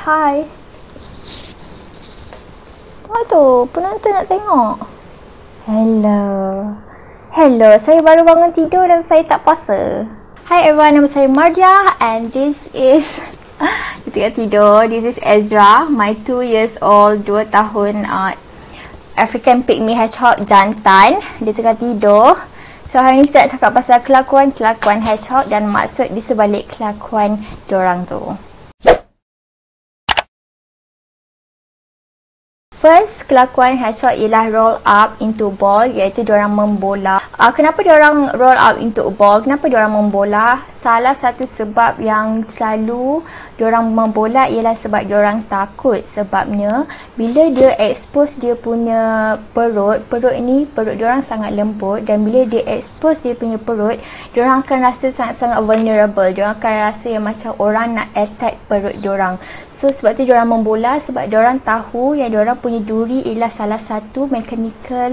Hai. Tengok tu, penonton nak tengok. Hello. Hello, saya baru bangun tidur dan saya tak puasa. Hi everyone, nama saya Mardia and this is dia tengah tidur. This is Ezra, my 2 years old, 2 tahun African Pygmy Hedgehog jantan. Dia tengah tidur. So hari ni kita nak cakap pasal kelakuan hedgehog dan maksud di sebalik kelakuan diorang tu. First, kelakuan hedgehog ialah roll up into ball, iaitu diorang membola. Kenapa diorang roll up into a ball? Kenapa diorang membola? Salah satu sebab yang selalu diorang membola ialah sebab diorang takut. Sebabnya, bila dia expose dia punya perut ni, perut diorang sangat lembut, dan bila dia expose dia punya perut, diorang akan rasa sangat-sangat vulnerable. Diorang akan rasa yang macam orang nak attack perut diorang. So, sebab tu diorang membola, sebab diorang tahu yang diorang punya duri ialah salah satu mekanisme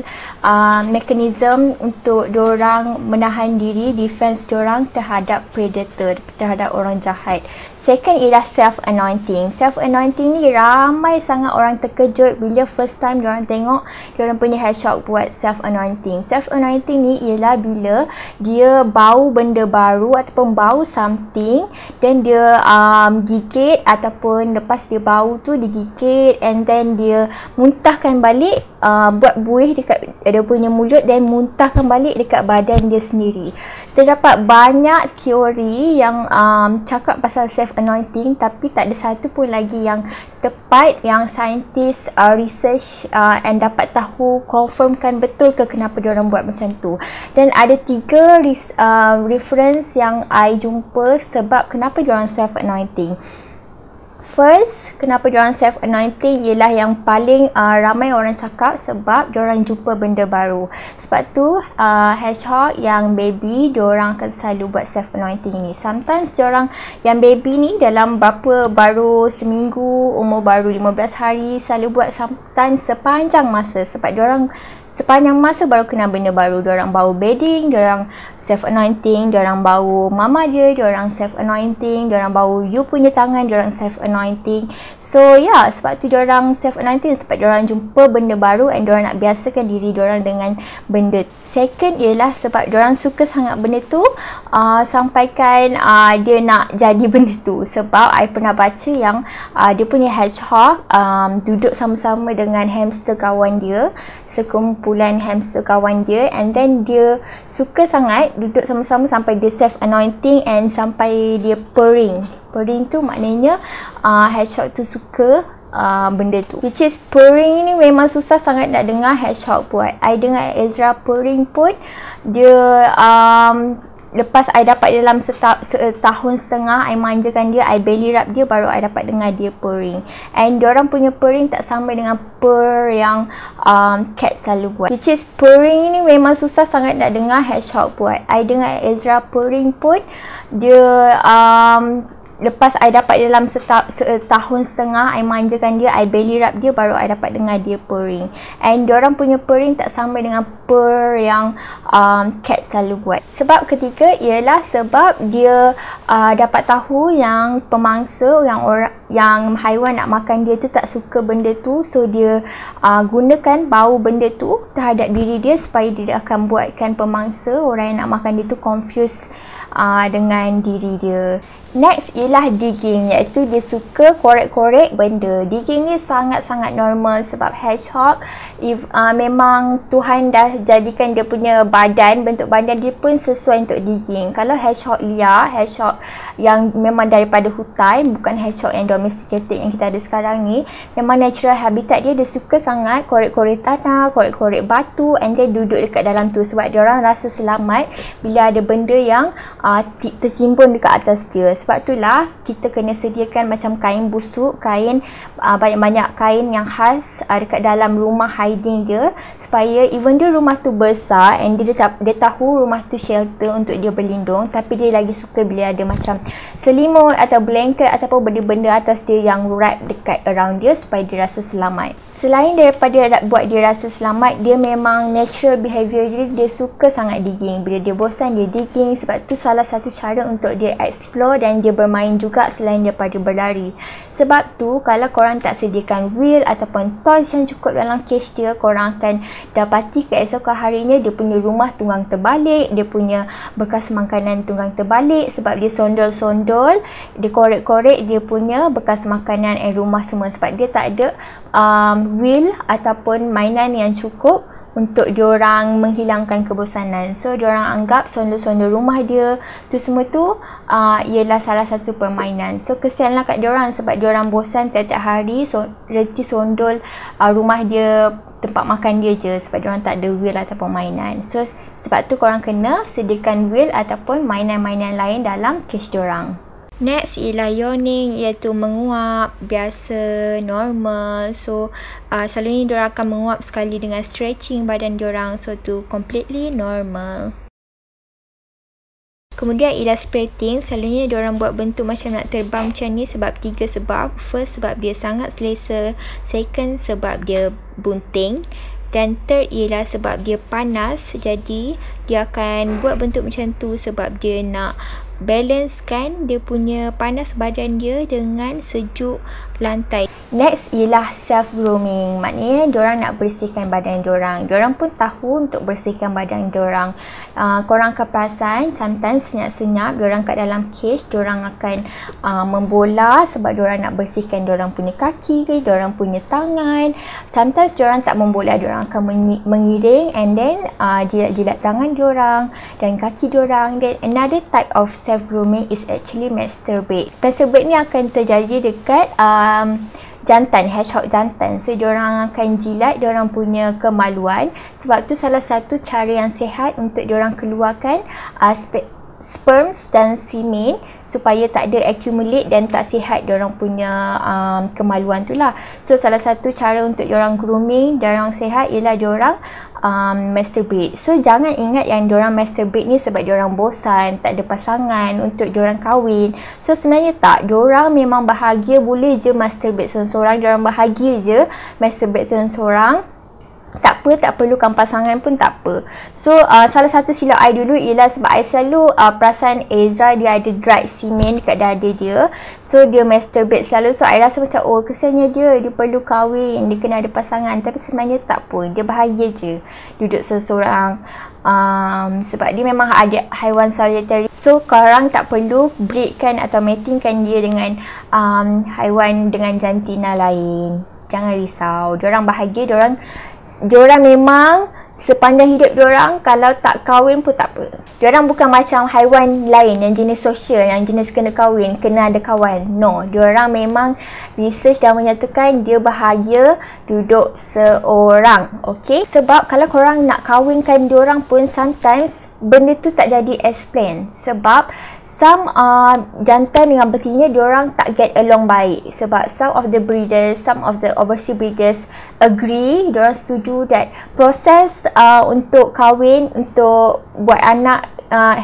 untuk diorang menahan diri, defense diorang terhadap predator, terhadap orang jahat. Second ialah self-anointing. Self-anointing ni ramai sangat orang terkejut bila first time diorang tengok diorang punya hedgehog buat self-anointing. Self-anointing ni ialah bila dia bau benda baru ataupun bau something, then dia gigit, ataupun lepas dia bau tu digigit and then dia muntahkan balik, buat buih dekat dia punya mulut dan muntahkan balik dekat badan dia sendiri. Terdapat banyak teori yang cakap pasal self-anointing, tapi tak ada satu pun lagi yang tepat yang saintis research and dapat tahu, confirmkan betul ke kenapa diorang buat macam tu. Dan ada 3 reference yang I jumpa sebab kenapa diorang self-anointing. First, kenapa diorang self-anointing ialah yang paling ramai orang cakap sebab diorang jumpa benda baru. Sebab tu, hedgehog yang baby, diorang akan selalu buat self-anointing ni. Sometimes diorang yang baby ni dalam baru seminggu, umur baru 15 hari, selalu buat sometimes sepanjang masa. Sebab diorang sepanjang masa baru kenal benda baru. Diorang bau bedding, diorang self-anointing, diorang bau mama dia, diorang self-anointing, diorang bau you punya tangan, diorang self-anointing. So yeah, sebab tu diorang self-anointing, sebab diorang jumpa benda baru and diorang nak biasakan diri diorang dengan benda. Second ialah sebab diorang suka sangat benda tu, sampaikan dia nak jadi benda tu. Sebab I pernah baca yang dia punya hedgehog duduk sama-sama dengan hamster kawan dia, sekumpulan hamster kawan dia, and then dia suka sangat duduk sama-sama sampai dia self-anointing and sampai dia purring. Purring tu maknanya hedgehog tu suka benda tu, which is purring ni memang susah sangat nak dengar hedgehog buat. I dengar Ezra purring pun, dia lepas I dapat dalam setahun setengah I manjakan dia, I belly rub dia, baru I dapat dengar dia purring. And diorang punya purring tak sama dengan purr yang cat selalu buat, which is purring ni memang susah sangat nak dengar hedgehog buat. I dengar Ezra purring pun, dia lepas I dapat dalam setahun setengah I manjakan dia, I belly rub dia, baru I dapat dengar dia purring. And diorang punya purring tak sama dengan purr yang cat selalu buat. Sebab ketiga ialah sebab dia dapat tahu yang pemangsa, yang haiwan nak makan dia tu tak suka benda tu. So dia gunakan bau benda tu terhadap diri dia supaya dia akan buatkan pemangsa, orang yang nak makan dia tu confused dengan diri dia. Next ialah digging, iaitu dia suka korek-korek benda. Digging ni sangat-sangat normal sebab hedgehog memang Tuhan dah jadikan dia punya badan, bentuk badan dia pun sesuai untuk digging. Kalau hedgehog liar, hedgehog yang memang daripada hutan, bukan hedgehog yang domesticated yang kita ada sekarang ni, memang natural habitat dia, dia suka sangat korek-korek tanah, korek-korek batu, and then duduk dekat dalam tu sebab dia orang rasa selamat bila ada benda yang tertimbun dekat atas dia. Sebab itulah kita kena sediakan macam kain busuk, kain banyak-banyak kain yang khas dekat dalam rumah hiding dia, supaya even dia rumah tu besar and dia tahu rumah tu shelter untuk dia berlindung, tapi dia lagi suka bila ada macam selimut atau blanket ataupun benda-benda atas dia yang wrap dekat around dia supaya dia rasa selamat. Selain daripada buat dia rasa selamat, dia memang natural behaviour dia suka sangat digging. Bila dia bosan dia digging, sebab tu salah satu cara untuk dia explore dan dan dia bermain juga selain daripada berlari. Sebab tu kalau korang tak sediakan wheel ataupun toys yang cukup dalam cage dia, korang akan dapati keesokan harinya dia punya rumah tunggang terbalik, dia punya bekas makanan tunggang terbalik sebab dia sondol-sondol, dia korek-korek dia punya bekas makanan rumah semua sebab dia tak ada wheel ataupun mainan yang cukup untuk diorang menghilangkan kebosanan. So diorang anggap sondol-sondol rumah dia tu semua tu ialah salah satu permainan. So kesianlah kat diorang sebab diorang bosan tiap-tiap hari reti sondol rumah dia, tempat makan dia je sebab diorang tak ada wheel ataupun mainan. So sebab tu korang kena sediakan wheel ataupun mainan-mainan lain dalam cage diorang. Next ialah yawning, iaitu menguap biasa, normal. So selalunya diorang akan menguap sekali dengan stretching badan diorang. So tu completely normal. Kemudian ialah spreading, selalunya diorang buat bentuk macam nak terbang macam ni sebab 3 sebab. First, sebab dia sangat selesa. Second, sebab dia bunting. Dan third ialah sebab dia panas, jadi dia akan buat bentuk macam tu sebab dia nak balancekan dia punya panas badan dia dengan sejuk lantai. Next ialah self grooming, maknanya diorang nak bersihkan badan diorang. Diorang pun tahu untuk bersihkan badan diorang. Korang akan perasan sometimes senyap-senyap diorang kat dalam cage, diorang akan membola sebab diorang nak bersihkan diorang punya kaki ke, diorang punya tangan. Sometimes diorang tak membola, diorang akan mengiring and then jilat-jilat tangan diorang dan kaki diorang. Then another type of self grooming is actually masturbate. Masturbate ni akan terjadi dekat jantan, hedgehog jantan. So diorang akan jilat diorang punya kemaluan. Sebab tu salah satu cara yang sihat untuk diorang keluarkan sperms dan semen supaya tak ada accumulate dan tak sihat diorang punya kemaluan tu lah. So salah satu cara untuk diorang grooming, diorang sihat ialah diorang masturbate. So jangan ingat yang diorang masturbate ni sebab diorang bosan, tak ada pasangan untuk diorang kahwin. So sebenarnya tak, diorang memang bahagia boleh je masturbate seorang-seorang, diorang bahagia je masturbate seorang-seorang. Tak apa, tak perlukan pasangan pun tak apa. So salah satu silap I dulu ialah sebab I selalu perasan Ezra dia ada dried semen dekat dada dia. So dia masturbate selalu. So I rasa macam oh kesiannya dia perlu kahwin, dia kena ada pasangan. Tapi sebenarnya tak apa, dia bahagia je duduk seorang-seorang. Sebab dia memang ada haiwan solitary. So korang tak perlu breedkan atau matingkan dia dengan haiwan dengan jantina lain. Jangan risau, diorang bahagia, diorang memang sepanjang hidup diorang kalau tak kahwin pun tak apa. Diorang bukan macam haiwan lain yang jenis sosial, yang jenis kena kahwin, kena ada kawan. No, diorang memang research dah menyatakan dia bahagia duduk seorang. Okay, sebab kalau korang nak kahwinkan diorang pun sometimes benda tu tak jadi as planned. Sebab some jantan dengan betina diorang tak get along baik. Sebab some of the breeders, some of the overseas breeders agree, diorang setuju that proses untuk kahwin, untuk buat anak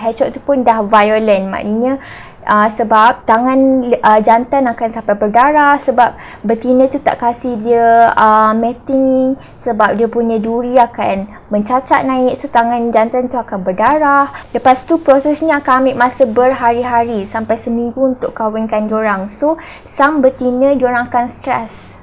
hedgehog tu pun dah violent. Maknanya sebab tangan jantan akan sampai berdarah sebab betina tu tak kasih dia mating, sebab dia punya duri akan mencacat naik, so tangan jantan tu akan berdarah. Lepas tu prosesnya akan ambil masa berhari-hari sampai seminggu untuk kahwinkan diorang. So some betina diorang akan stres.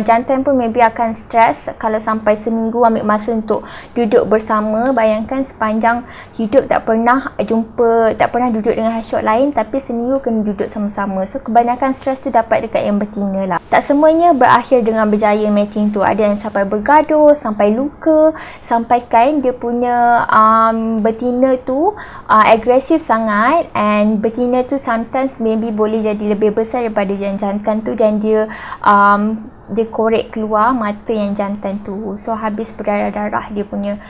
Jantan pun maybe akan stres kalau sampai seminggu ambil masa untuk duduk bersama. Bayangkan sepanjang hidup tak pernah jumpa, tak pernah duduk dengan hedgehog lain, tapi seminggu kena duduk sama-sama. So kebanyakan stres tu dapat dekat yang betina lah. Tak semuanya berakhir dengan berjaya mating tu. Ada yang sampai bergaduh, sampai luka, sampaikan dia punya betina tu agresif sangat, and betina tu sometimes maybe boleh jadi lebih besar daripada yang jantan tu, dan dia korek keluar mata yang jantan tu. So habis berdarah-darah dia punya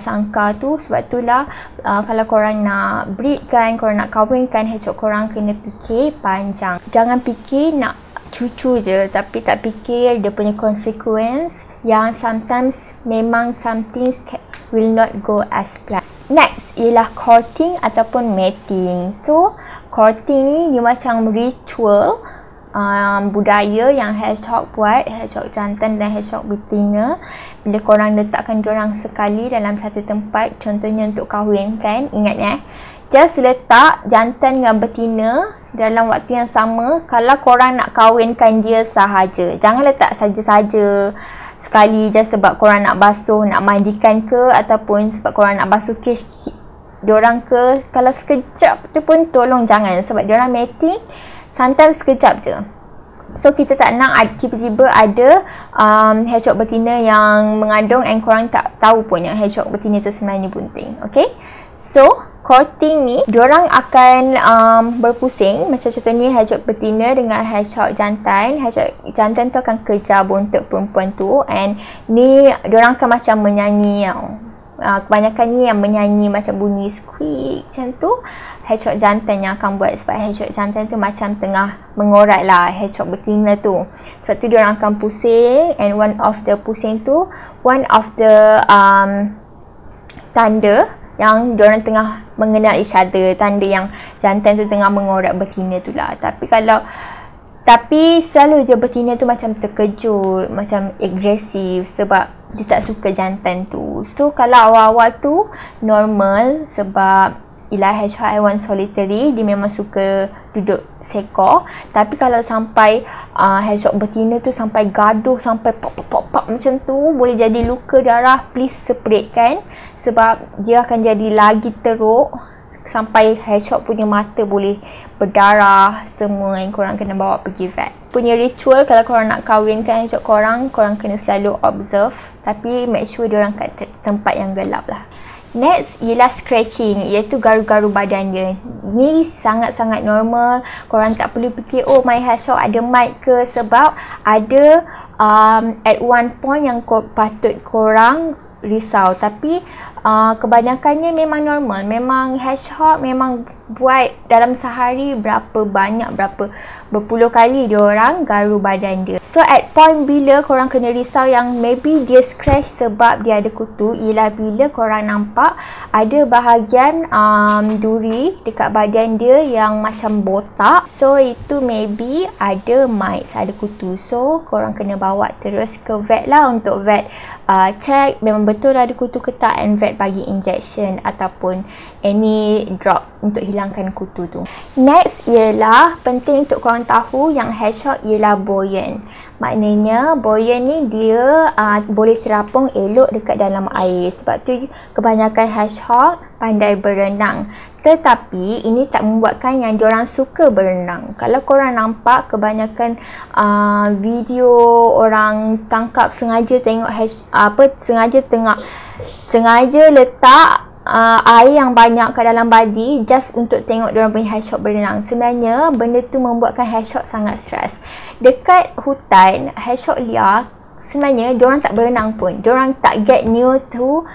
sangkar tu. Sebab itulah kalau korang nak breedkan, korang nak kahwinkan hedgehog korang, kena fikir panjang. Jangan fikir nak cucu je tapi tak fikir dia punya consequence yang sometimes memang some things will not go as planned. Next ialah courting ataupun mating. So courting ni dia macam ritual budaya yang hedgehog buat, hedgehog jantan dan hedgehog betina. Bila korang letakkan diorang sekali dalam satu tempat, contohnya untuk kahwin kan, ingat just letak jantan dengan betina dalam waktu yang sama, kalau korang nak kahwinkan dia sahaja. Jangan letak saja-saja sekali just sebab korang nak basuh, nak mandikan ke, ataupun sebab korang nak basuh kes diorang ke. Kalau sekejap tu pun tolong jangan, sebab diorang mating sometimes sekejap je. So kita tak nak tiba-tiba ada hedgehog betina yang mengandung and korang tak tahu pun yang hedgehog betina tu sebenarnya bunting. Okay, so courting ni diorang akan berpusing. Macam contohnya hedgehog betina dengan hedgehog jantan. Hedgehog jantan tu akan kejar bontot perempuan tu, and ni diorang akan macam menyanyi tau. Kebanyakannya yang menyanyi macam bunyi squeak macam tu hedgehog jantan yang akan buat, sebab hedgehog jantan tu macam tengah mengorat lah hedgehog betina tu. Sebab tu diorang akan pusing, and one of the pusing tu, one of the tanda yang diorang tengah mengenal each other, tanda yang jantan tu tengah mengorat betina tu lah. Tapi selalu je betina tu macam terkejut, macam agresif sebab dia tak suka jantan tu. So kalau awal-awal tu normal, sebab ialah hedgehog haiwan solitary, dia memang suka duduk seekor. Tapi kalau sampai hedgehog betina tu sampai gaduh, sampai pop macam tu, boleh jadi luka darah, please sepretkan, sebab dia akan jadi lagi teruk sampai hedgehog punya mata boleh berdarah semua, yang korang kena bawa pergi vet. Punya ritual kalau korang nak kahwinkan hedgehog korang kena selalu observe, tapi make sure diorang kat tempat yang gelap lah. Next ialah scratching, iaitu garu-garu badan dia. Ni sangat-sangat normal. Korang tak perlu fikir, oh my hedgehog ada mite ke, sebab ada at one point yang patut korang risau. Tapi kebanyakannya memang normal. Memang hedgehog memang buat dalam sehari berapa berpuluh kali diorang garu badan dia. So at point bila korang kena risau yang maybe dia scratch sebab dia ada kutu, ialah bila korang nampak ada bahagian duri dekat badan dia yang macam botak. So itu maybe ada mites, ada kutu. So korang kena bawa terus ke vet lah, untuk vet check memang betul ada kutu ke tak, and vet bagi injection ataupun any drop untuk hilangkan kutu tu. Next ialah penting untuk korang tahu yang hedgehog ialah buoyant. Maknanya buoyant ni dia boleh terapung elok dekat dalam air. Sebab tu kebanyakan hedgehog pandai berenang. Tetapi ini tak membuatkan yang diorang suka berenang. Kalau korang nampak kebanyakan video orang tangkap sengaja tengok sengaja letak air yang banyak kat dalam body just untuk tengok diorang punya hedgehog berenang. Sebenarnya benda tu membuatkan hedgehog sangat stres. Dekat hutan, hedgehog liar sebenarnya diorang tak berenang pun. Diorang tak get near to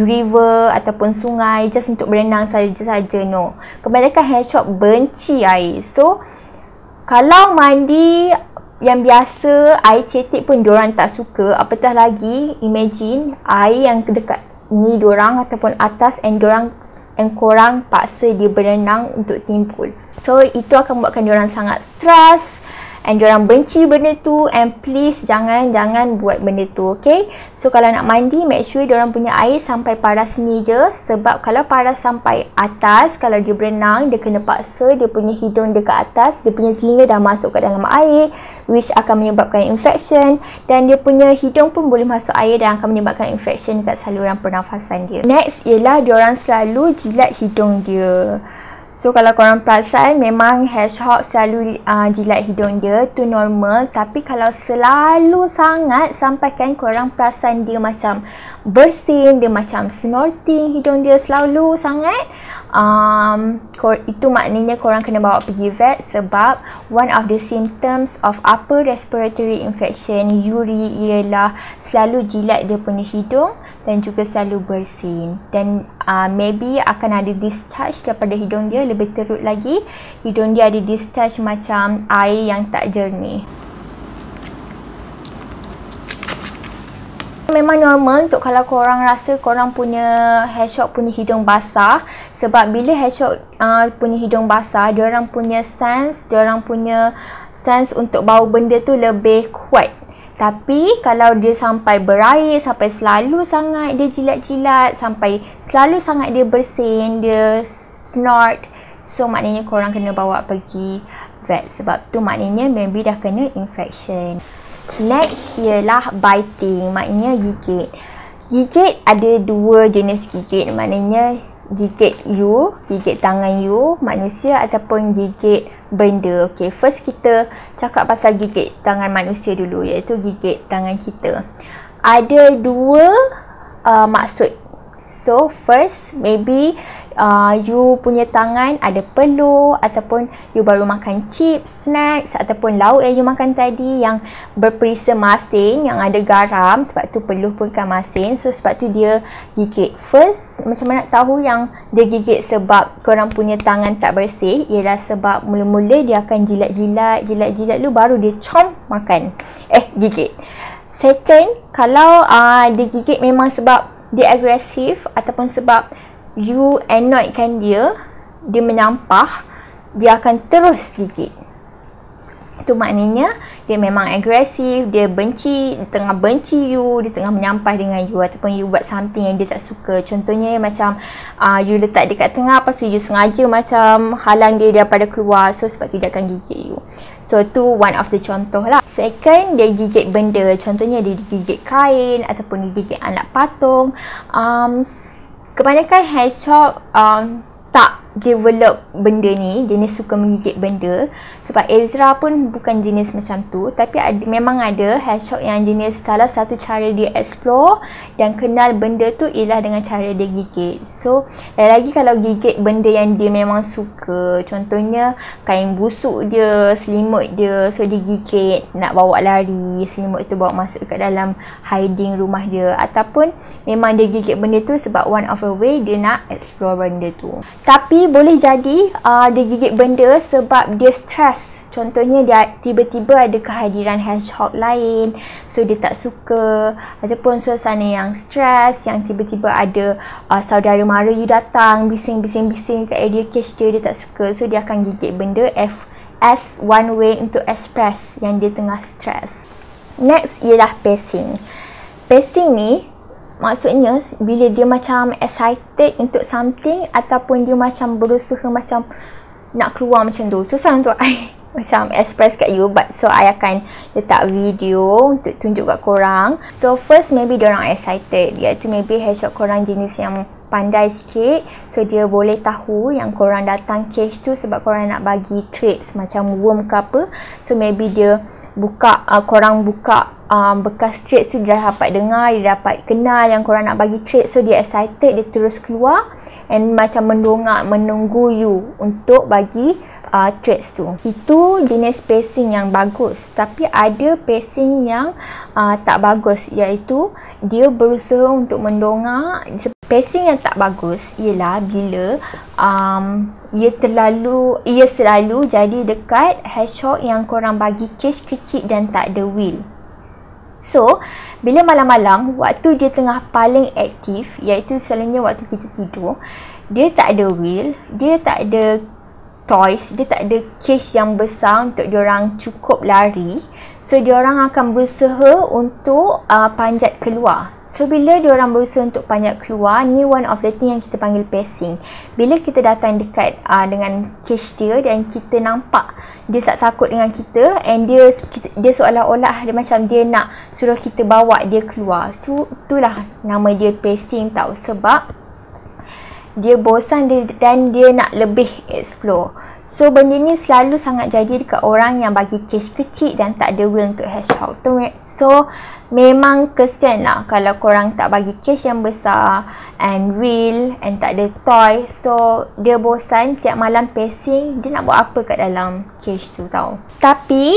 river ataupun sungai just untuk berenang saja-saja, no. Kebanyakan hedgehog benci air. So kalau mandi yang biasa, air cetek pun diorang tak suka, apatah lagi imagine air yang dekat ni diorang ataupun atas, and korang paksa dia berenang untuk timpul. So itu akan buatkan diorang sangat stres, and diorang benci benda tu, and please jangan buat benda tu, okay? So kalau nak mandi, make sure diorang punya air sampai paras ni je, sebab kalau paras sampai atas, kalau dia berenang, dia kena paksa dia punya hidung dekat atas, dia punya telinga dah masuk ke dalam air, which akan menyebabkan infection, dan dia punya hidung pun boleh masuk air dan akan menyebabkan infection dekat saluran pernafasan dia. Next ialah diorang selalu jilat hidung dia. So kalau korang perasan, memang hedgehog selalu jilat hidung dia, tu normal. Tapi kalau selalu sangat sampaikan korang perasan dia macam bersin, dia macam snorting hidung dia selalu sangat, itu maknanya korang kena bawa pergi vet, sebab one of the symptoms of upper respiratory infection URI ialah selalu jilat dia punya hidung dan juga selalu bersin, dan maybe akan ada discharge daripada hidung dia. Lebih teruk lagi, hidung dia ada discharge macam air yang tak jernih. Memang normal untuk kalau korang rasa korang punya hedgehog punya hidung basah, sebab bila hedgehog punya hidung basah, diorang punya sense untuk bau benda tu lebih kuat. Tapi kalau dia sampai berair, sampai selalu sangat dia jilat-jilat, sampai selalu sangat dia bersin, dia snort, So maknanya korang kena bawa pergi vet, sebab tu maknanya maybe dah kena infection. Next ialah biting, maknanya gigit. Gigit ada dua jenis gigit, maknanya gigit you, gigit tangan you, manusia, ataupun gigit benda. Okay, first kita cakap pasal gigit tangan manusia dulu, iaitu gigit tangan kita. Ada dua maksud. So first, maybe you punya tangan ada peluh, ataupun you baru makan chips, snacks, ataupun lauk yang you makan tadi yang berperisa masin, yang ada garam, sebab tu peluh pun kan masin. So sebab tu dia gigit. First, macam mana nak tahu yang dia gigit sebab korang punya tangan tak bersih? Ialah sebab mula-mula dia akan jilat-jilat lu, baru dia makan, gigit. Second, kalau dia gigit memang sebab dia agresif, ataupun sebab you annoyedkan dia menyampah, dia akan terus gigit. Itu maknanya dia memang agresif, dia tengah benci you, dia tengah menyampah dengan you, ataupun you buat something yang dia tak suka. Contohnya macam you letak dekat tengah, lepas tu you sengaja macam halang dia daripada keluar, so sebab tu dia akan gigit you. So tu one of the contoh lah. Second, dia gigit benda. Contohnya dia gigit kain, ataupun dia gigit anak patung. Kebanyakan hedgehog tak develop benda ni, jenis suka menggigit benda. Sebab Ezra pun bukan jenis macam tu, tapi memang ada hedgehog yang jenis salah satu cara dia explore dan kenal benda tu ialah dengan cara dia gigit. So lagi kalau gigit benda yang dia memang suka, contohnya kain busuk dia, selimut dia, so dia gigit nak bawa lari, selimut tu bawa masuk ke dalam hiding rumah dia, ataupun memang dia gigit benda tu sebab one of a way dia nak explore benda tu. Tapi boleh jadi dia gigit benda sebab dia stres. Contohnya dia tiba-tiba ada kehadiran hedgehog lain, so dia tak suka, ataupun suasana yang stres, yang tiba-tiba ada saudara mara you datang bising-bising kat area cage dia tak suka, so dia akan gigit benda as one way untuk express yang dia tengah stres. Next ialah pacing. Pacing ni maksudnya bila dia macam excited untuk something, ataupun dia macam berusaha macam nak keluar macam tu. Susah untuk I macam express kat you, but so I akan letak video untuk tunjuk kat korang. So first, maybe diorang excited, iaitu maybe hedgehog korang jenis yang pandai sikit, so dia boleh tahu yang korang datang cage tu sebab korang nak bagi treats macam worm ke apa. So maybe dia buka, korang buka bekas treats tu, dia dapat dengar, dia dapat kenal yang korang nak bagi treats, so dia excited, dia terus keluar and macam mendongak menunggu you untuk bagi traits tu. Itu jenis pacing yang bagus. Tapi ada pacing yang tak bagus, iaitu dia berusaha untuk mendongak. Pacing yang tak bagus ialah bila ia selalu jadi dekat hedgehog yang korang bagi cage kecil dan tak ada wheel. So, bila malam-malam, waktu dia tengah paling aktif, iaitu selalunya waktu kita tidur, dia tak ada wheel, dia tak ada toys, dia tak ada cage yang besar untuk diorang cukup lari. So diorang akan berusaha untuk panjat keluar. So bila diorang berusaha untuk panjat keluar, ni one of the thing yang kita panggil pacing. Bila kita datang dekat dengan cage dia dan kita nampak dia tak takut dengan kita, and dia seolah-olah dia macam dia nak suruh kita bawa dia keluar. So itulah nama dia pacing tau, sebab dia bosan dan dia nak lebih explore. So benda ni selalu sangat jadi dekat orang yang bagi cage kecil dan tak ada wheel untuk hedgehog tu. So memang kesian lah kalau korang tak bagi cage yang besar and wheel and tak ada toy. So dia bosan, tiap malam pacing, dia nak buat apa kat dalam cage tu tau. Tapi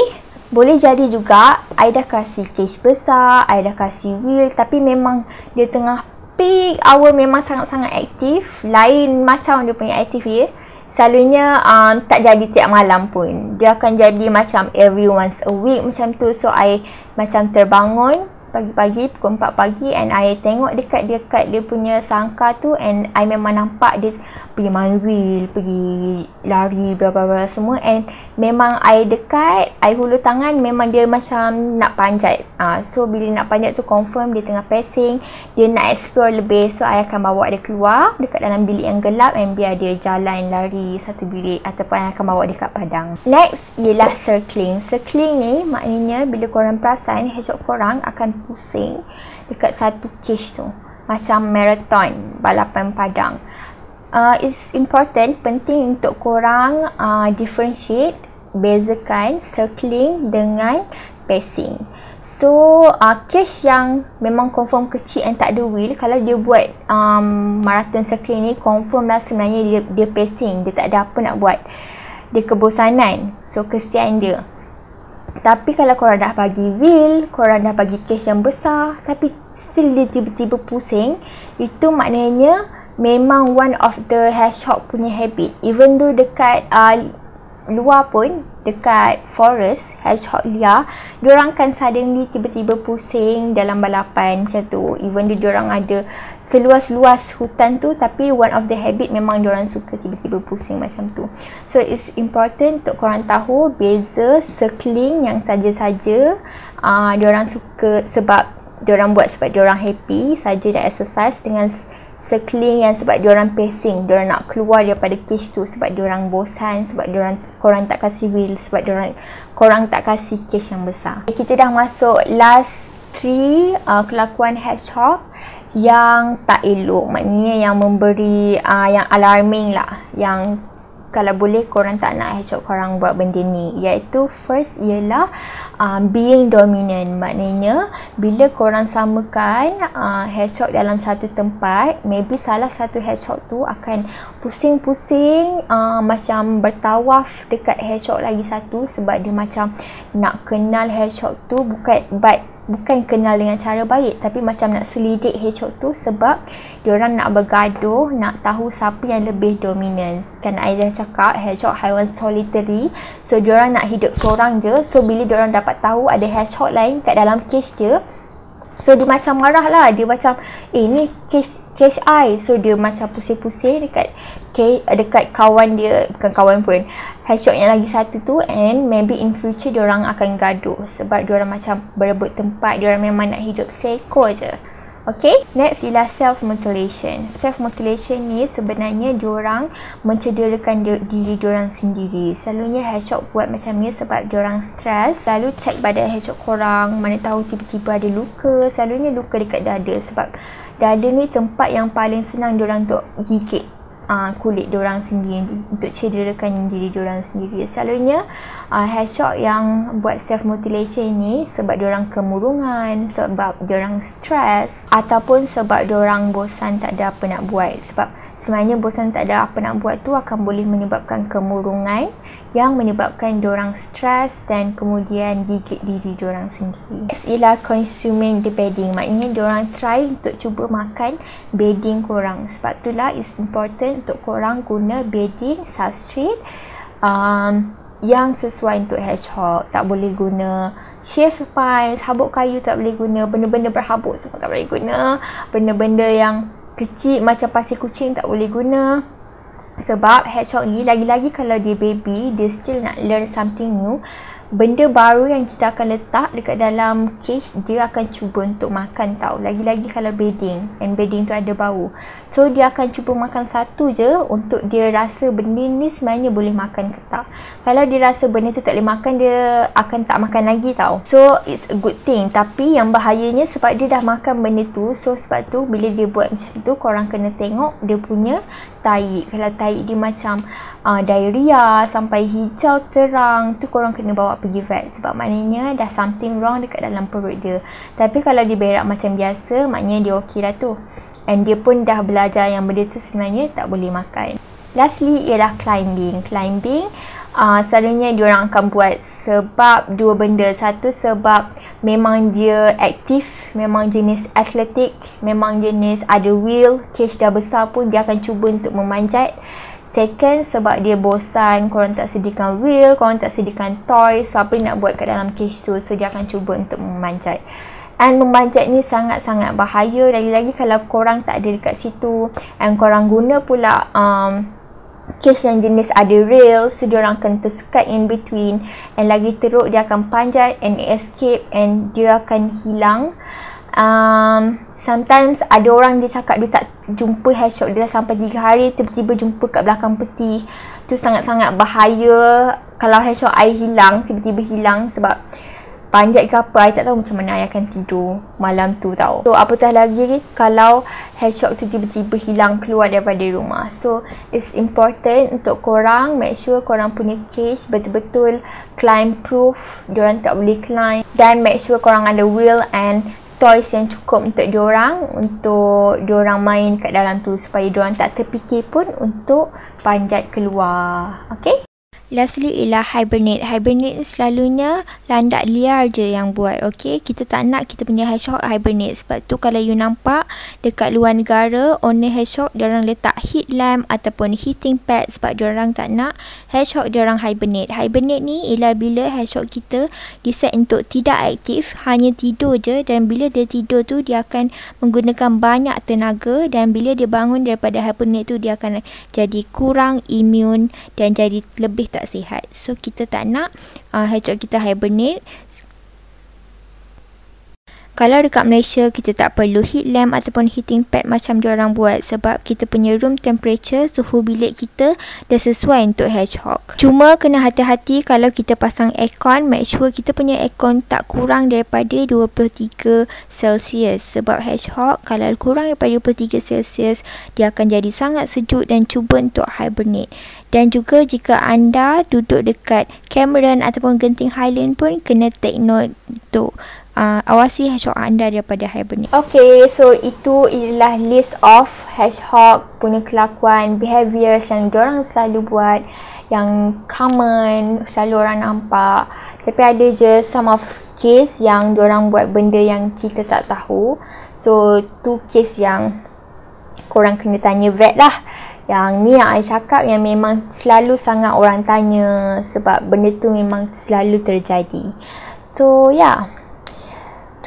boleh jadi juga I dah kasih cage besar, I dah kasih wheel, tapi memang dia tengah peak hour, memang sangat-sangat aktif. Lain macam dia punya aktif dia. Selalunya tak jadi tiap malam pun. Dia akan jadi macam every once a week macam tu. So I macam terbangun, pagi-pagi pukul 4 pagi, and I tengok dekat dia punya sangkar tu, and I memang nampak dia pergi main wheel, pergi lari bla bla bla semua, and memang I dekat, I hulur tangan, memang dia macam nak panjat. So bila nak panjat tu confirm dia tengah pacing, dia nak explore lebih. So I akan bawa dia keluar dekat dalam bilik yang gelap, and biar dia jalan lari satu bilik, ataupun I akan bawa dia kat padang. Next ialah circling. Circling ni maknanya bila korang perasan, hedgehog korang akan pusing dekat satu cage tu, macam marathon balapan padang. It's important, penting untuk korang differentiate, bezakan circling dengan pacing. So cage yang memang confirm kecil and tak ada wheel, kalau dia buat marathon circling ni, confirm lah sebenarnya dia pacing, dia tak ada apa nak buat, dia kebosanan. So kesian dia. Tapi kalau korang dah bagi wheel, korang dah bagi cage yang besar, tapi still dia tiba-tiba pusing, itu maknanya memang one of the hedgehog punya habit. Even though dekat luar pun, dekat forest, hedgehog liar, diorang kan suddenly tiba-tiba pusing dalam balapan macam tu. Even though diorang ada seluas-luas hutan tu, tapi one of the habit memang diorang suka tiba-tiba pusing macam tu. So it's important untuk korang tahu beza circling yang saja-saja diorang suka sebab diorang buat sebab diorang happy saja dan exercise, dengan circling yang sebab diorang pacing, diorang nak keluar daripada cage tu sebab diorang bosan, sebab korang tak kasih wheel, sebab korang tak kasih cage yang besar. Kita dah masuk last 3 kelakuan hedgehog yang tak elok, maknanya yang memberi yang alarming lah, yang kalau boleh korang tak nak hedgehog korang buat benda ni. Iaitu first ialah being dominant. Maknanya bila korang samakan hedgehog dalam satu tempat, maybe salah satu hedgehog tu akan pusing-pusing macam bertawaf dekat hedgehog lagi satu, sebab dia macam nak kenal hedgehog tu, bukan kenal dengan cara baik, tapi macam nak selidik hedgehog tu, sebab diorang nak bergaduh, nak tahu siapa yang lebih dominan. Kan I dah cakap hedgehog haiwan solitary, so diorang nak hidup seorang je. So bila diorang dapat tahu ada hedgehog lain kat dalam cage dia, so dia macam marah lah, dia macam ni cage I. So dia macam pusing-pusing dekat kawan dia, bukan kawan pun, hedgehog yang lagi satu tu, and maybe in future diorang akan gaduh sebab diorang macam berebut tempat, diorang memang nak hidup seekor je. Okay, next ialah self-mutilation. Self-mutilation ni sebenarnya diorang mencederakan diri diorang sendiri. Selalunya hedgehog buat macam ni sebab diorang stres. Selalu cek badan hedgehog korang, mana tahu tiba-tiba ada luka. Selalunya luka dekat dada, sebab dada ni tempat yang paling senang diorang untuk gigit kulit diorang sendiri, untuk cederakan diri diorang sendiri. Selalunya hedgehog yang buat self mutilation ni sebab diorang kemurungan, sebab diorang stres, ataupun sebab diorang bosan tak ada apa nak buat. Sebab sebenarnya bosan tak ada apa nak buat tu akan boleh menyebabkan kemurungan, yang menyebabkan diorang stres dan kemudian gigit diri diorang sendiri. Next ialah consuming the bedding. Maknanya diorang try untuk cuba makan bedding korang. Sebab itulah it's important untuk korang guna bedding substrate yang sesuai untuk hedgehog. Tak boleh guna shave pines, habuk kayu tak boleh guna, benda-benda berhabuk semua tak boleh guna, benda-benda yang kecil macam pasir kucing tak boleh guna. Sebab hedgehog ni, lagi-lagi kalau dia baby, dia still nak learn something new. Benda baru yang kita akan letak dekat dalam cage, dia akan cuba untuk makan tau. Lagi-lagi kalau bedding, and bedding tu ada bau, so dia akan cuba makan satu je untuk dia rasa benda ni sebenarnya boleh makan ke tak. Kalau dia rasa benda tu tak boleh makan, dia akan tak makan lagi tau. So it's a good thing. Tapi yang bahayanya sebab dia dah makan benda tu, so sebab tu bila dia buat macam tu, korang kena tengok dia punya tahi. Kalau tahi dia macam diarrhea sampai hijau terang, tu korang kena bawa pergi vet, sebab maknanya dah something wrong dekat dalam perut dia. Tapi kalau dia berak macam biasa, maknanya dia okey lah tu, and dia pun dah belajar yang benda tu sebenarnya tak boleh makan. Lastly ialah climbing. Selalunya diorang akan buat sebab dua benda. Satu, sebab memang dia aktif, memang jenis atletik, memang jenis ada wheel, cage dah besar pun dia akan cuba untuk memanjat. Second, sebab dia bosan, korang tak sediakan wheel, korang tak sediakan toy, so apa nak buat kat dalam cage tu, so dia akan cuba untuk memanjat. And memanjat ni sangat-sangat bahaya. Lagi-lagi kalau korang tak ada dekat situ and korang guna pula cage yang jenis ada rail, so diorang akan tersekat in between, and lagi teruk dia akan panjat and escape and dia akan hilang. Sometimes ada orang dia cakap dia tak jumpa hedgehog dia dah sampai 3 hari, tiba-tiba jumpa kat belakang peti. Tu sangat-sangat bahaya. Kalau hedgehog I hilang, tiba-tiba hilang sebab panjat ke apa, I tak tahu macam mana I akan tidur malam tu tau. So apatah lagi kalau hedgehog tu tiba-tiba hilang keluar daripada rumah. So it's important untuk korang make sure korang punya cage betul-betul climb proof, diorang tak boleh climb, dan make sure korang ada wheel and toys yang cukup untuk diorang main kat dalam tu supaya diorang tak terfikir pun untuk panjat keluar. Okay? Lastly ialah hibernate. Hibernate selalunya landak liar je yang buat. Okay, kita tak nak kita punya hedgehog hibernate. Sebab tu kalau you nampak dekat luar negara, owner hedgehog diorang letak heat lamp ataupun heating pad sebab diorang tak nak hedgehog diorang hibernate. Hibernate ni ialah bila hedgehog kita diset untuk tidak aktif, hanya tidur je, dan bila dia tidur tu dia akan menggunakan banyak tenaga, dan bila dia bangun daripada hibernate tu dia akan jadi kurang imun dan jadi lebih tak sihat. So kita tak nak hedgehog kita hibernate. Kalau dekat Malaysia, kita tak perlu heat lamp ataupun heating pad macam diorang buat sebab kita punya room temperature, suhu bilik kita dah sesuai untuk hedgehog. Cuma kena hati-hati kalau kita pasang aircon, make sure kita punya aircon tak kurang daripada 23 Celsius sebab hedgehog kalau kurang daripada 23 Celsius, dia akan jadi sangat sejuk dan cuba untuk hibernate. Dan juga jika anda duduk dekat Cameron ataupun Genting Highland pun kena take note untuk awasi hedgehog anda daripada hibernate. Okay, so itu ialah list of hedgehog punya kelakuan, behaviours yang diorang selalu buat, yang common, selalu orang nampak. Tapi ada je some of case yang diorang buat benda yang kita tak tahu. So, tu case yang korang kena tanya vet lah. Yang ni yang I cakap yang memang selalu sangat orang tanya sebab benda tu memang selalu terjadi. So, yeah.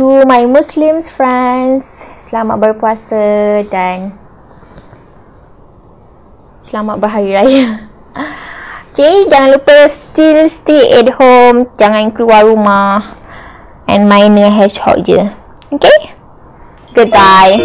To my Muslims friends, selamat berpuasa dan selamat berhari raya. Okay, jangan lupa still stay at home, jangan keluar rumah and main dengan hedgehog je. Okay, goodbye.